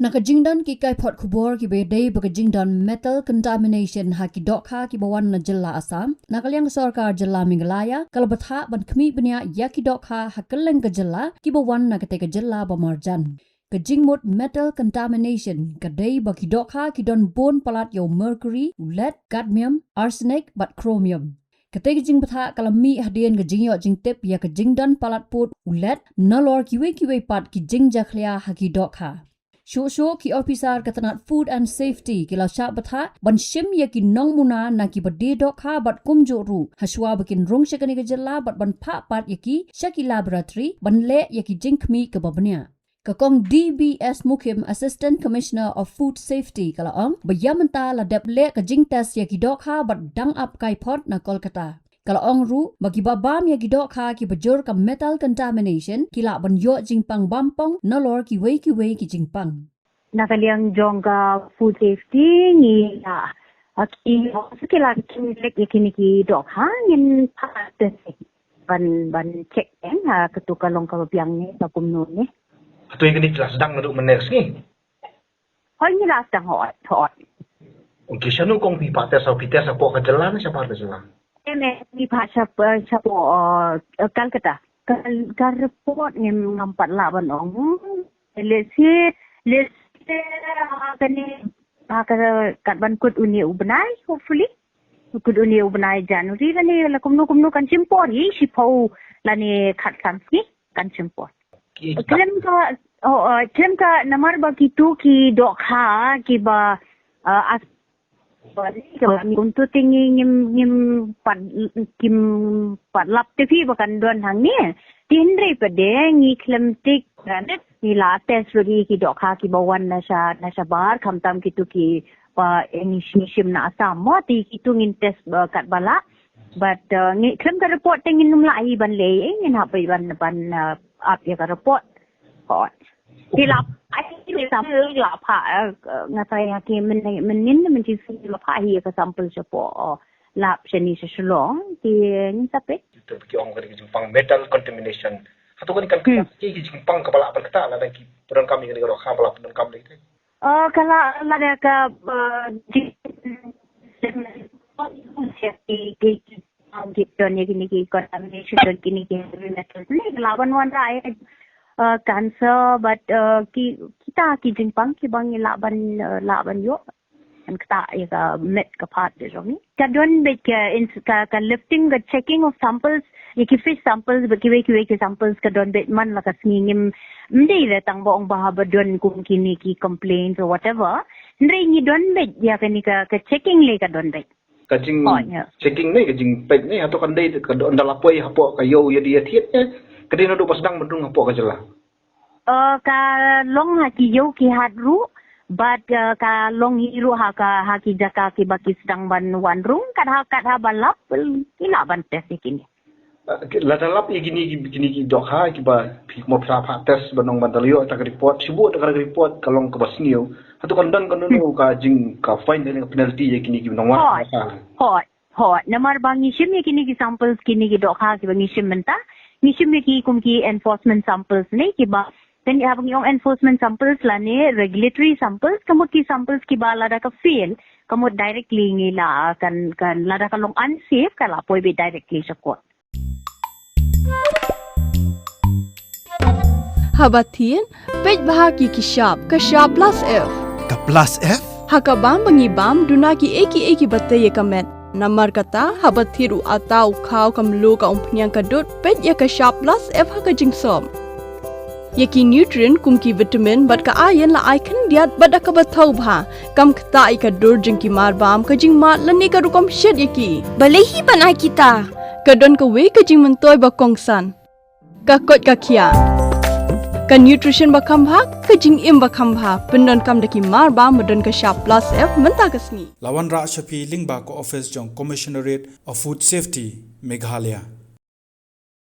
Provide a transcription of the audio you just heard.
Nakajingdan ki kai pot kubor ki bedai bagajingdan metal contamination haki dokha ki bawan na jilla Assam nakalyang sarkar jilla Meghalaya kalbatha ban khmi banya yaki dokha hakaleng ka jilla ki bawan na kate ka jilla Bamarjan kajingmut metal contamination kadai baki dokha ki don bon palat yo mercury lead cadmium arsenic but chromium Ketika jing betha kalami hadian ke jing yo jing tip ya ke jing dan palat put ulet nalor kiwe pat ki jing jakhlia haki dokha. Sho ki officer katanat food and safety ki lau syak betha ban shim ya ki nong muna na ki bade dokha bat kumjo ru haswa bakin rong syakani ke jela bat ban pak pat ya ki syaki laboratory ban le ya ki jing khmi ke babnya. Kakong DBS Mukim Assistant Commissioner of Food Safety kalaong bayamenta la dep le ka jing test ya ki dokha bat dang up kai pot na Kolkata. Kalaong ru bagi babam ya ki dokha ki bajur ka metal contamination ki la ban yo jingpang bampong nalor ki wei ki jingpang. Nakaliang jongga food safety ni la ki sekila kimlek yakini ki dokha ngin pat ban check ha ketuka long ka biang ni ta kumno ni. Atau yang kini jelas sedang untuk meneres ni. Hoi ni lah sedang hot. Okey, siapa kong pipa tes atau pites apa ke jalan siapa ada jalan? Pipa siapa Kolkata. Kal report ni ngampat laban ong. Lesi kani kat ban kut uni ubenai hopefully. Kut uni ubenai Januari lani la kumno kan cimpor yi sipau lani kat samski kan cimpor. Klaim ka namar bagi tu ki dokha ki ba as untuk tinggi ngim pat lap tepi bakan don hang ni tinre pade ngi klaim tik ranet ni la test bagi ki dokha ki bawan nasha bar khamtam ki tu ki pa enishim na Assam mo ti ki tu ngin test kat bala but ngi klaim ka report tingin num lai ban le ngin ha pai ban up ya ka report hot hilap ai sampel hilap ha ngatai ki menin menjisi hilap ha hi ka sampel sepo lap seni sesulong ki ni sape Itu bagi orang kena jingpang metal contamination atau kan ki jingpang kepala apa kata lah dan ki pedon kami kena rokha kepala pedon kami itu kalau ada ka don ni ki contamination don kini ki metal ni lawan wan rai cancer but kita ki jingpang ki bang laban yo and kata ya met ka part de ni ka don be ka lifting the checking of samples ki fish samples kiwe ki samples ka don be man la ka sningim mdei le tang bong ba don kum kini ki complaints or whatever ndrei ni don be ya ka checking le ka don be kajing checking ni kajing pet ni atau kan dai ka don dalapoi hapo ka yo ya dia thiet kedai nado pasdang mendung hapo ka jela ka long ha ki yo ki hadru but ka long hiru ha ki jaka ki baki sedang ban wan rung kat ha balap ila ban test ikini la dalap igini ki dokha ki ba mo pra test banong bandalio ta report sibu ta report kalong ka basnio atau kan dan kan no ka jing ka fine ni penalty ikini ki nongwa hot namar bang ngishim ikini ki samples kini ki dokha ki bang ngishim menta ngishim ki kum ki enforcement samples ni ki ba then you have yung enforcement samples lane regulatory samples kamot ki samples ki ba lada ka fail kamot directly ngila kan lada ka long unsafe kala poi be directly sa court Habatin pej bahagi ki shop plus F Ka plus F hakabam bangibam dunaki eki batte ye kamet namar kata habathiru atau khau kamlu ka umpnyang kadut pej ya ka shop plus F haka jingsom Yaki nutrient kumki vitamin bat ka ayan la icon diat bada ka bathau bha kam khta ai ka dur jing ki mar bam ka jing mat lani ka rukom shed yaki balehi banai kita ka don ka we ka jing mentoy ba kongsan ka kot ka kia ka nutrition ba kham bha ka jing im ba kham bha pendon kam daki mar bam madon ka sharp plus F menta ka sni Lawan Ra Shafi Lingba ko office jong Commissionerate of Food Safety Meghalaya